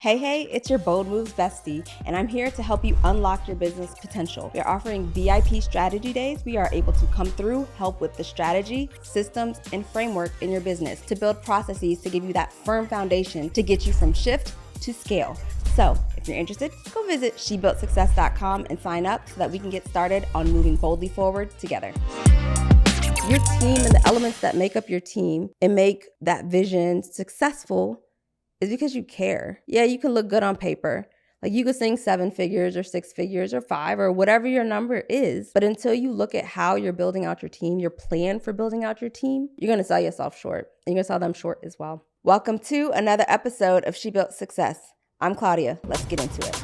Hey, it's your Bold Moves bestie, and I'm here to help you unlock your business potential. We are offering VIP strategy days. We are able to come through, help with the strategy, systems, and framework in your business to build processes to give you that firm foundation to get you from shift to scale. So if you're interested, go visit shebuiltsuccess.com and sign up so that we can get started on moving boldly forward together. Your team and the elements that make up your team and make that vision successful is because you care. Yeah, you can look good on paper. Like you could sing 7 figures or 6 figures or 5 or whatever your number is. But until you look at how you're building out your team, your plan for building out your team, you're going to sell yourself short. And you're going to sell them short as well. Welcome to another episode of She Built Success. I'm Claudia. Let's get into it.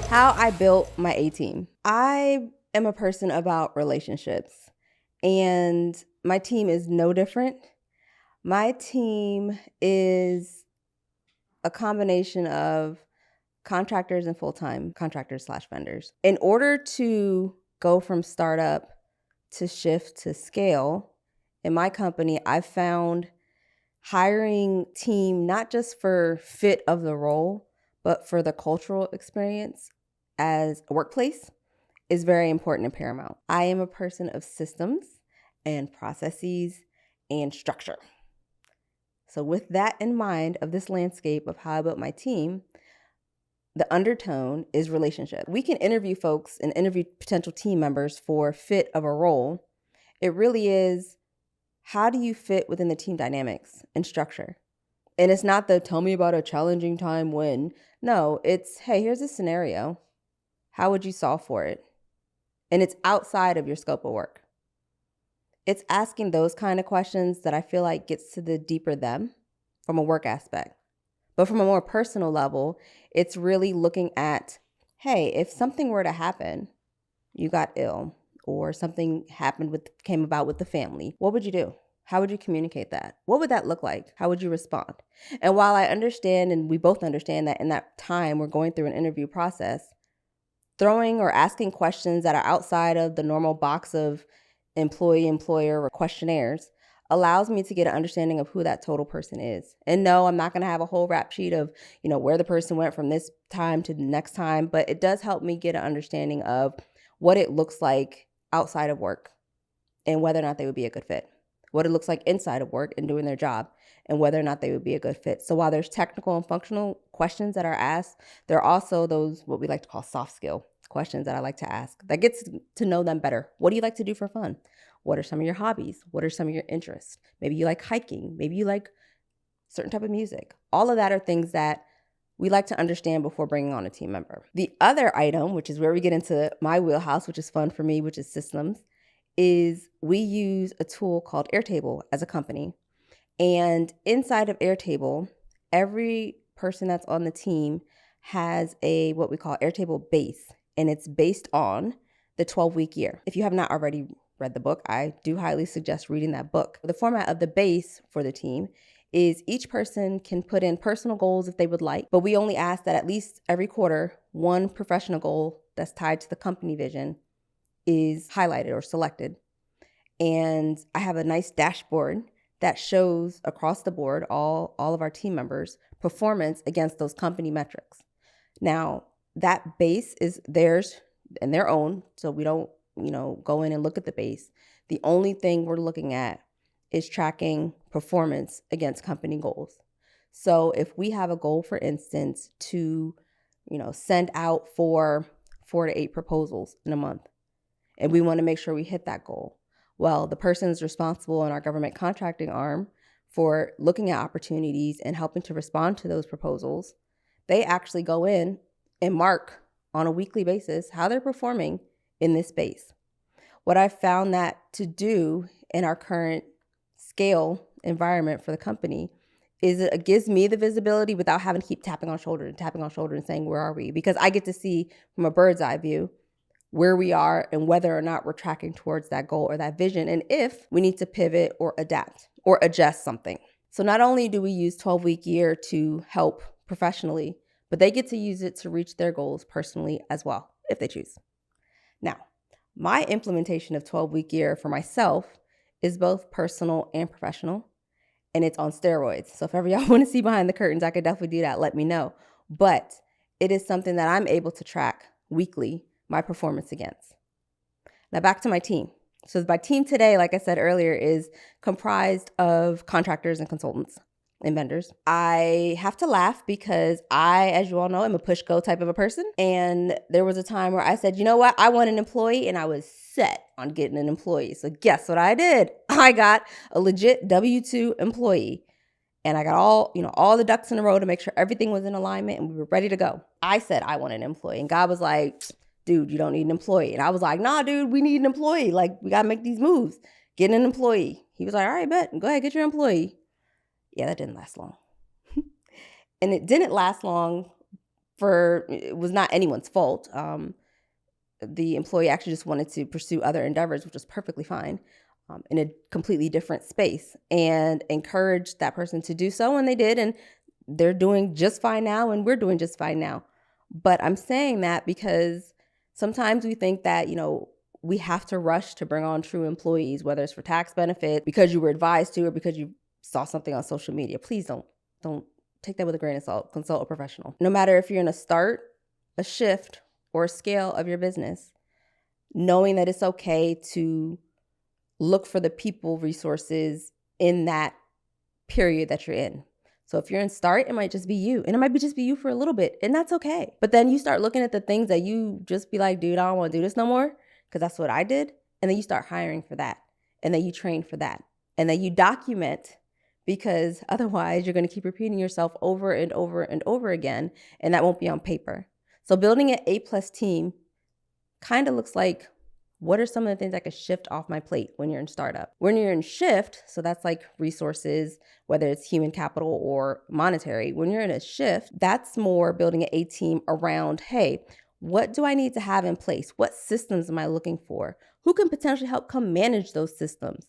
How I built my A-team. I am a person about relationships, and my team is no different. My team is a combination of contractors and full-time contractors/vendors. In order to go from startup to shift to scale, in my company, I've found hiring team not just for fit of the role, but for the cultural experience as a workplace is very important and paramount. I am a person of systems and processes and structure. So with that in mind of this landscape of how I built my team, the undertone is relationship. We can interview folks and interview potential team members for fit of a role. It really is, how do you fit within the team dynamics and structure? And it's not the tell me about a challenging time when. No, it's, hey, here's a scenario. How would you solve for it? And it's outside of your scope of work. It's asking those kind of questions that I feel like gets to the deeper them from a work aspect. But from a more personal level, it's really looking at, hey, if something were to happen, you got ill, or something came about with the family, what would you do? How would you communicate that? What would that look like? How would you respond? And while I understand, and we both understand that in that time we're going through an interview process, throwing or asking questions that are outside of the normal box of employee-employer or questionnaires allows me to get an understanding of who that total person is. And no, I'm not going to have a whole rap sheet of, where the person went from this time to the next time, but it does help me get an understanding of what it looks like outside of work and whether or not they would be a good fit. What it looks like inside of work and doing their job, and whether or not they would be a good fit. So while there's technical and functional questions that are asked, there are also those what we like to call soft skill questions that I like to ask that gets to know them better. What do you like to do for fun? What are some of your hobbies? What are some of your interests? Maybe you like hiking. Maybe you like certain type of music. All of that are things that we like to understand before bringing on a team member. The other item, which is where we get into my wheelhouse, which is fun for me, which is systems, is we use a tool called Airtable as a company. And inside of Airtable, every person that's on the team has a what we call Airtable base, and it's based on the 12-week year. If you have not already read the book, I do highly suggest reading that book. The format of the base for the team is each person can put in personal goals if they would like, but we only ask that at least every quarter, one professional goal that's tied to the company vision is highlighted or selected. And I have a nice dashboard that shows across the board all of our team members' performance against those company metrics. Now, that base is theirs and their own, so we don't, go in and look at the base. The only thing we're looking at is tracking performance against company goals. So if we have a goal, for instance, to, send out 4 to 8 proposals in a month, and we want to make sure we hit that goal. Well, the person is responsible in our government contracting arm for looking at opportunities and helping to respond to those proposals. They actually go in and mark on a weekly basis how they're performing in this space. What I've found that to do in our current scale environment for the company is it gives me the visibility without having to keep tapping on shoulder and saying, where are we? Because I get to see from a bird's eye view where we are and whether or not we're tracking towards that goal or that vision, and if we need to pivot or adapt or adjust something. So not only do we use 12-week year to help professionally, but they get to use it to reach their goals personally as well. if they choose. Now, my implementation of 12-week year for myself is both personal and professional, and it's on steroids. So if ever y'all want to see behind the curtains, I could definitely do that. Let me know. But it is something that I'm able to track weekly my performance against. Now back to my team. So my team today, like I said earlier, is comprised of contractors and consultants and vendors. I have to laugh because I, as you all know, am a push-go type of a person. And there was a time where I said, you know what? I want an employee, and I was set on getting an employee. So guess what I did? I got a legit W-2 employee. And I got all the ducks in a row to make sure everything was in alignment and we were ready to go. I said I want an employee. And God was like, dude, you don't need an employee. And I was like, nah, dude, we need an employee. Like, we got to make these moves. Get an employee. He was like, all right, bet. Go ahead, get your employee. Yeah, that didn't last long. And it didn't last long it was not anyone's fault. The employee actually just wanted to pursue other endeavors, which was perfectly fine, in a completely different space, and encouraged that person to do so. And they did. And they're doing just fine now. And we're doing just fine now. But I'm saying that because sometimes we think that, we have to rush to bring on true employees, whether it's for tax benefit, because you were advised to, or because you saw something on social media. Please don't take that with a grain of salt. Consult a professional. No matter if you're in a start, a shift, or a scale of your business, knowing that it's okay to look for the people resources in that period that you're in. So if you're in start, it might just be you, and it might just be you for a little bit, and that's okay. But then you start looking at the things that you just be like, dude, I don't want to do this no more, because that's what I did. And then you start hiring for that, and then you train for that, and then you document, because otherwise you're going to keep repeating yourself over and over and over again, and that won't be on paper. So building an A+ team kind of looks like, what are some of the things I could shift off my plate when you're in startup? When you're in shift, so that's like resources, whether it's human capital or monetary. When you're in a shift, that's more building an A team around, hey, what do I need to have in place? What systems am I looking for? Who can potentially help come manage those systems?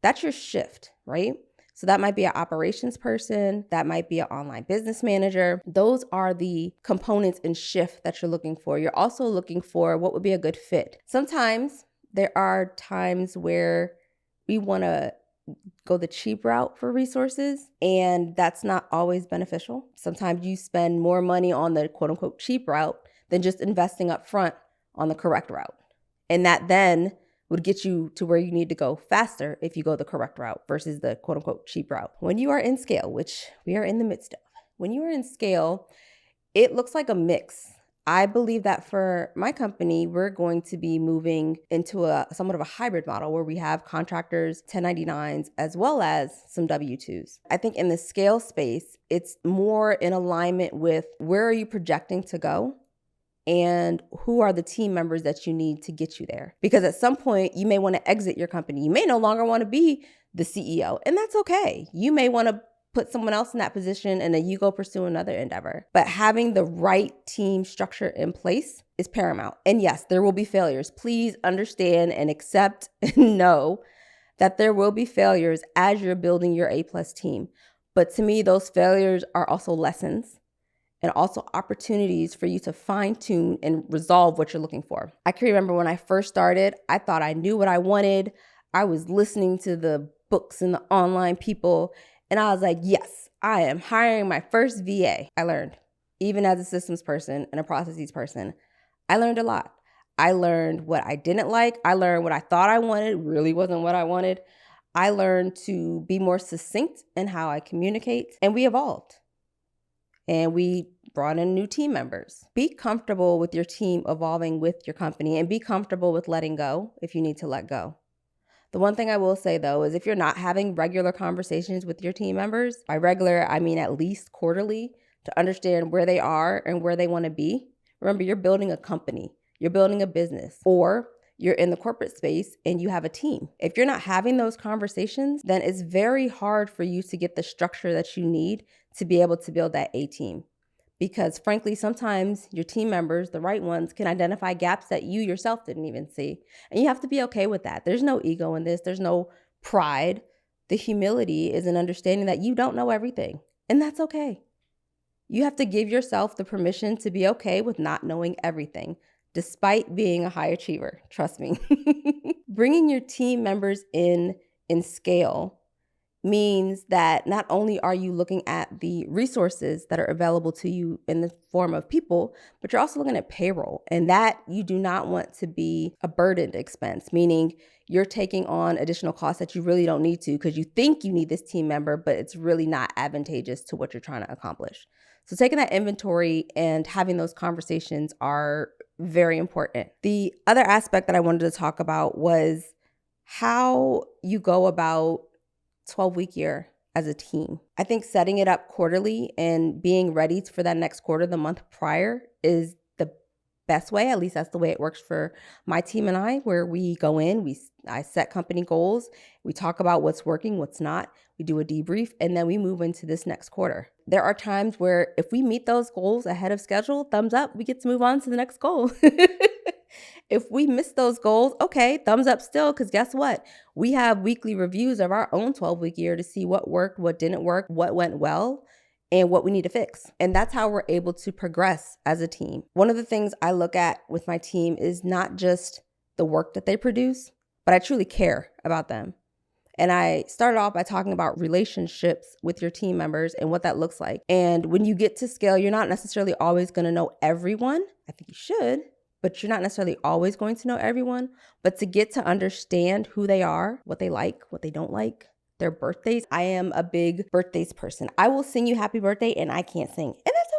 That's your shift, right? So that might be an operations person. That might be an online business manager. Those are the components in shift that you're looking for. You're also looking for what would be a good fit. Sometimes there are times where we want to go the cheap route for resources, and that's not always beneficial. Sometimes you spend more money on the quote unquote cheap route than just investing up front on the correct route. And that then would get you to where you need to go faster if you go the correct route versus the quote unquote cheap route. When you are in scale, which we are in the midst of, when you are in scale, it looks like a mix. I believe that for my company, we're going to be moving into somewhat of a hybrid model where we have contractors, 1099s, as well as some W-2s. I think in the scale space, it's more in alignment with where are you projecting to go, and who are the team members that you need to get you there. Because at some point, you may want to exit your company. You may no longer want to be the CEO, and that's okay. You may want to put someone else in that position, and then you go pursue another endeavor. But having the right team structure in place is paramount. And yes, there will be failures. Please understand and accept and know that there will be failures as you're building your A+ team. But to me, those failures are also lessons, and also opportunities for you to fine-tune and resolve what you're looking for. I can remember when I first started, I thought I knew what I wanted. I was listening to the books and the online people, and I was like, yes, I am hiring my first VA. I learned, even as a systems person and a processes person, I learned a lot. I learned what I didn't like. I learned what I thought I wanted really wasn't what I wanted. I learned to be more succinct in how I communicate, and we evolved. And we brought in new team members. Be comfortable with your team evolving with your company, and be comfortable with letting go if you need to let go. The one thing I will say though is if you're not having regular conversations with your team members, by regular, I mean at least quarterly, to understand where they are and where they want to be. Remember, you're building a company, you're building a business, or you're in the corporate space and you have a team. If you're not having those conversations, then it's very hard for you to get the structure that you need to be able to build that A team. Because frankly, sometimes your team members, the right ones, can identify gaps that you yourself didn't even see. And you have to be okay with that. There's no ego in this. There's no pride. The humility is an understanding that you don't know everything. And that's okay. You have to give yourself the permission to be okay with not knowing everything. despite being a high achiever. Trust me. Bringing your team members in scale means that not only are you looking at the resources that are available to you in the form of people, but you're also looking at payroll. And that you do not want to be a burdened expense, meaning you're taking on additional costs that you really don't need to because you think you need this team member, but it's really not advantageous to what you're trying to accomplish. So taking that inventory and having those conversations are very important. The other aspect that I wanted to talk about was how you go about 12-week year as a team. I think setting it up quarterly and being ready for that next quarter the month prior is the best way. At least that's the way it works for my team and I, where we go in, I set company goals, we talk about what's working, what's not, we do a debrief, and then we move into this next quarter. There are times where if we meet those goals ahead of schedule, thumbs up, we get to move on to the next goal. If we miss those goals, okay, thumbs up still, because guess what? We have weekly reviews of our own 12-week year to see what worked, what didn't work, what went well, and what we need to fix. And that's how we're able to progress as a team. One of the things I look at with my team is not just the work that they produce, but I truly care about them. And I started off by talking about relationships with your team members and what that looks like. And when you get to scale, you're not necessarily always going to know everyone. I think you should, but you're not necessarily always going to know everyone. But to get to understand who they are, what they like, what they don't like, their birthdays. I am a big birthdays person. I will sing you happy birthday and I can't sing, and that's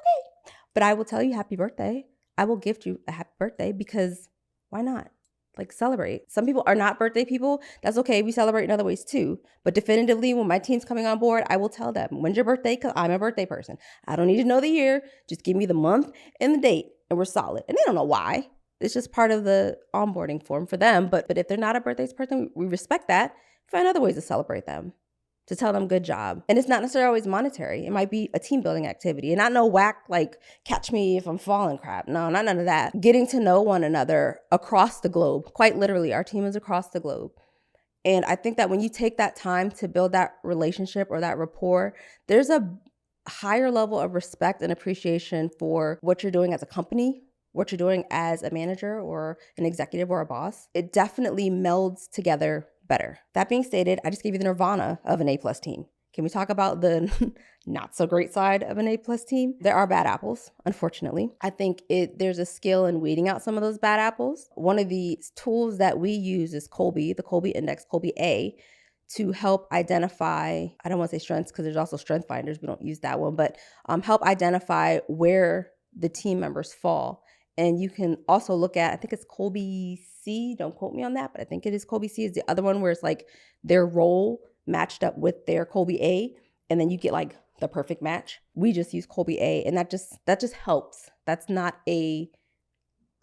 okay. But I will tell you happy birthday. I will gift you a happy birthday because why not? Like, celebrate. Some people are not birthday people. That's okay. We celebrate in other ways too. But definitively, when my team's coming on board, I will tell them, when's your birthday? Because I'm a birthday person. I don't need to know the year. Just give me the month and the date and we're solid. And they don't know why. It's just part of the onboarding form for them. But if they're not a birthdays person, we respect that. Find other ways to celebrate them, to tell them good job. And it's not necessarily always monetary. It might be a team building activity, and not no whack, like catch me if I'm falling crap. No, not none of that. Getting to know one another across the globe, quite literally, our team is across the globe. And I think that when you take that time to build that relationship or that rapport, there's a higher level of respect and appreciation for what you're doing as a company, what you're doing as a manager or an executive or a boss. It definitely melds together better. That being stated, I just gave you the nirvana of an A+ team. Can we talk about the not so great side of an A+ team? There are bad apples, unfortunately. I think there's a skill in weeding out some of those bad apples. One of the tools that we use is Kolbe, the Kolbe Index, Kolbe A, to help identify, I don't want to say strengths because there's also strength finders. We don't use that one, but help identify where the team members fall. And you can also look at, I think it's Kolbe C, don't quote me on that, but I think it is Kolbe C is the other one where it's like their role matched up with their Kolbe A, and then you get like the perfect match. We just use Kolbe A, and that just helps. That's not a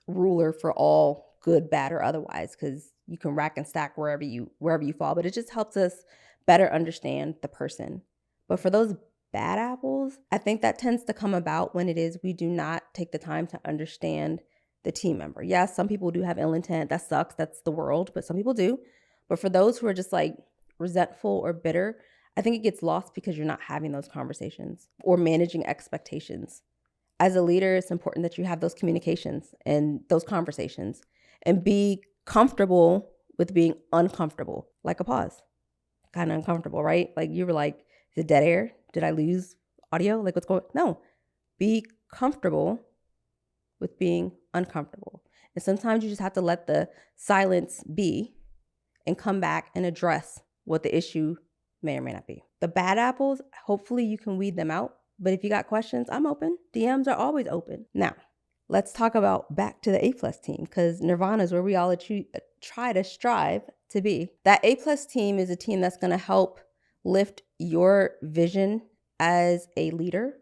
ruler for all good, bad, or otherwise, because you can rack and stack wherever you fall, but it just helps us better understand the person. But for those bad apples, I think that tends to come about when it is we do not take the time to understand the team member. Yes, some people do have ill intent. That sucks. That's the world, but some people do. But for those who are just like resentful or bitter, I think it gets lost because you're not having those conversations or managing expectations. As a leader, it's important that you have those communications and those conversations and be comfortable with being uncomfortable, like a pause. Kind of uncomfortable, right? Like you were like, is it dead air? Did I lose audio? Like what's going on? No. Be comfortable with being uncomfortable. And sometimes you just have to let the silence be and come back and address what the issue may or may not be. The bad apples, hopefully you can weed them out. But if you got questions, I'm open. DMs are always open. Now, let's talk about back to the A+ team, because Nirvana is where we all try to strive to be. That A+ team is a team that's going to help lift your vision as a leader.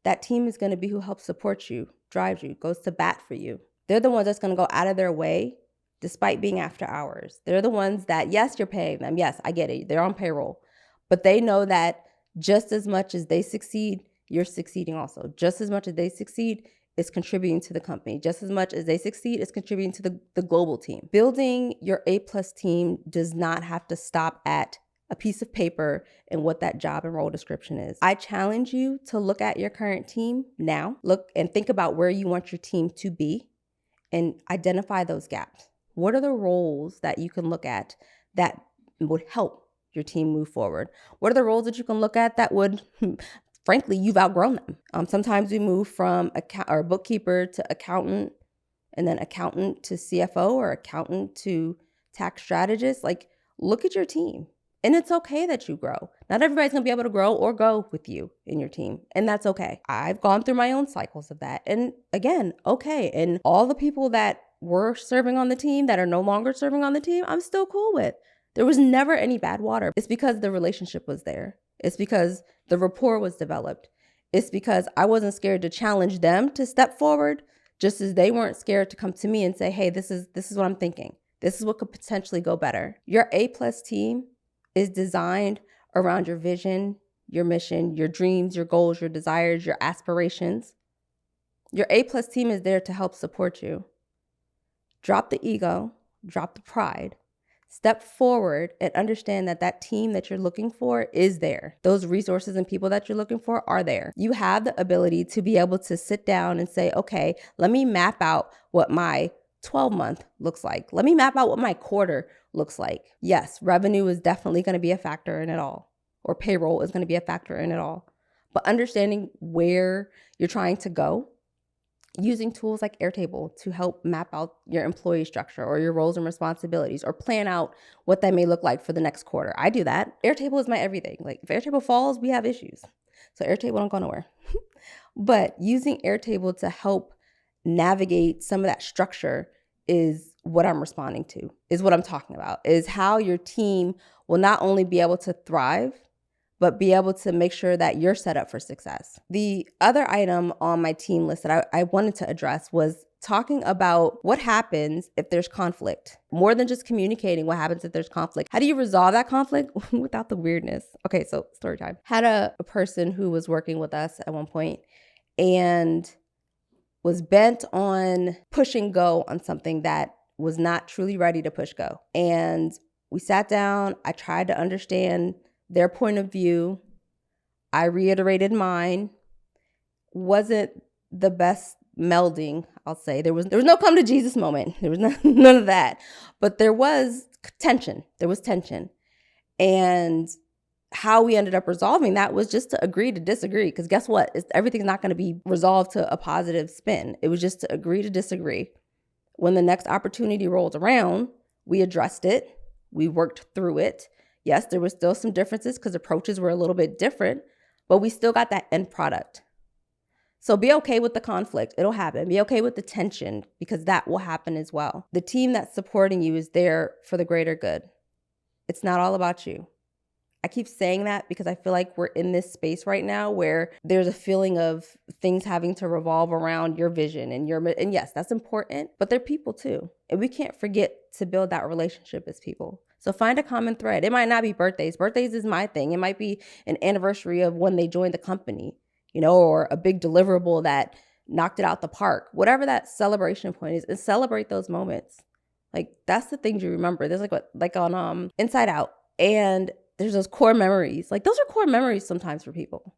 That team is going to be who helps support you, drives you, goes to bat for you. They're the ones that's going to go out of their way despite being after hours. They're the ones that, yes, you're paying them. Yes, I get it. They're on payroll. But they know that just as much as they succeed, you're succeeding also. Just as much as they succeed, it's contributing to the company. Just as much as they succeed, it's contributing to the global team. Building your A+ team does not have to stop at a piece of paper and what that job and role description is. I challenge you to look at your current team now, look and think about where you want your team to be, and identify those gaps. What are the roles that you can look at that would help your team move forward? What are the roles that you can look at that would, frankly, you've outgrown them? Sometimes we move from bookkeeper to accountant, and then accountant to CFO, or accountant to tax strategist. Like, look at your team. And it's okay that you grow. Not everybody's going to be able to grow or go with you in your team. And that's okay. I've gone through my own cycles of that. And again, okay. And all the people that were serving on the team that are no longer serving on the team, I'm still cool with. There was never any bad water. It's because the relationship was there. It's because the rapport was developed. It's because I wasn't scared to challenge them to step forward, just as they weren't scared to come to me and say, hey, this is what I'm thinking. This is what could potentially go better. Your A+ team is designed around your vision, your mission, your dreams, your goals, your desires, your aspirations. Your A+ team is there to help support you. Drop the ego, drop the pride, step forward and understand that that team that you're looking for is there. Those resources and people that you're looking for are there. You have the ability to be able to sit down and say, okay, let me map out what my 12-month looks like. Let me map out what my quarter looks like. Yes, revenue is definitely going to be a factor in it all, or payroll is going to be a factor in it all. But understanding where you're trying to go, using tools like Airtable to help map out your employee structure or your roles and responsibilities, or plan out what that may look like for the next quarter. I do that. Airtable is my everything. Like, if Airtable falls, we have issues. So Airtable don't go nowhere. But using Airtable to help navigate some of that structure is what I'm responding to, is what I'm talking about, is how your team will not only be able to thrive, but be able to make sure that you're set up for success. The other item on my team list that I wanted to address was talking about what happens if there's conflict. More than just communicating what happens if there's conflict. How do you resolve that conflict without the weirdness? Okay, so story time. Had a person who was working with us at one point and was bent on pushing go on something that was not truly ready to push go. And we sat down, I tried to understand their point of view. I reiterated mine. Wasn't the best melding, I'll say. There was no come to Jesus moment. There was none of that. But there was tension. And how we ended up resolving that was just to agree to disagree. Because guess what? Everything's not going to be resolved to a positive spin. It was just to agree to disagree. When the next opportunity rolled around, we addressed it. We worked through it. Yes, there was still some differences because approaches were a little bit different, but we still got that end product. So be okay with the conflict. It'll happen. Be okay with the tension, because that will happen as well. The team that's supporting you is there for the greater good. It's not all about you. I keep saying that because I feel like we're in this space right now where there's a feeling of things having to revolve around your vision and yes, that's important, but they're people too. And we can't forget to build that relationship as people. So find a common thread. It might not be birthdays. Birthdays is my thing. It might be an anniversary of when they joined the company, or a big deliverable that knocked it out the park. Whatever that celebration point is, and celebrate those moments. Like, that's the things you remember. There's like on Inside Out, and there's those core memories. Like, those are core memories sometimes for people.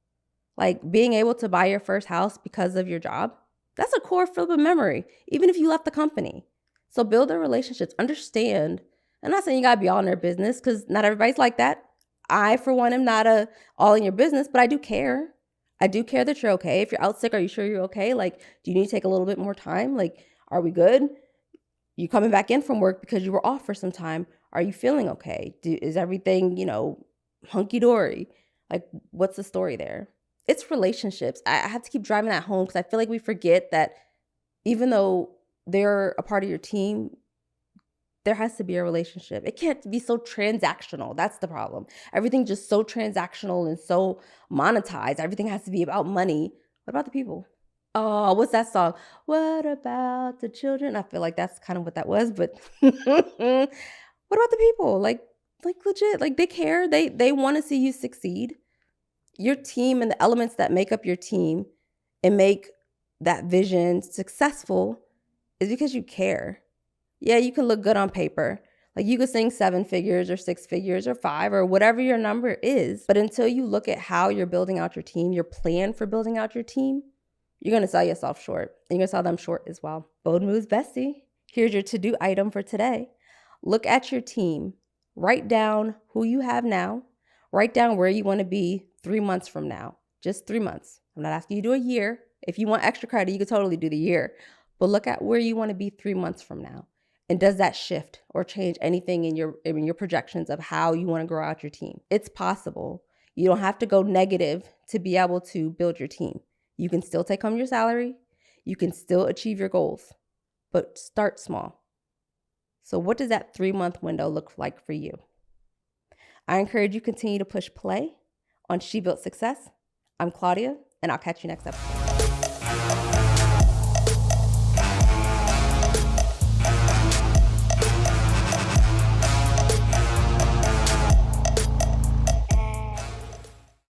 Like, being able to buy your first house because of your job. That's a core flipping memory, even if you left the company. So build the relationships. Understand. I'm not saying you got to be all in their business, because not everybody's like that. I, for one, am not all in your business, but I do care. I do care that you're okay. If you're out sick, are you sure you're okay? Like, do you need to take a little bit more time? Like, are we good? You coming back in from work because you were off for some time. Are you feeling okay? Is everything, hunky-dory? Like, what's the story there? It's relationships. I have to keep driving that home because I feel like we forget that even though they're a part of your team, there has to be a relationship. It can't be so transactional. That's the problem. Everything's just so transactional and so monetized. Everything has to be about money. What about the people? Oh, what's that song? What about the children? I feel like that's kind of what that was, but what about the people? Like legit, like they care. They want to see you succeed. Your team and the elements that make up your team and make that vision successful is because you care. Yeah, you can look good on paper. Like, you could sing 7 figures or 6 figures or 5 or whatever your number is. But until you look at how you're building out your team, your plan for building out your team, you're going to sell yourself short. And you're going to sell them short as well. Bold moves, bestie. Here's your to-do item for today. Look at your team. Write down who you have now. Write down where you want to be 3 months from now. Just 3 months. I'm not asking you to do a year. If you want extra credit, you could totally do the year. But look at where you want to be 3 months from now. And does that shift or change anything in your projections of how you want to grow out your team? It's possible. You don't have to go negative to be able to build your team. You can still take home your salary. You can still achieve your goals, but start small. So what does that 3-month window look like for you? I encourage you to continue to push play on She Built Success. I'm Claudia, and I'll catch you next episode.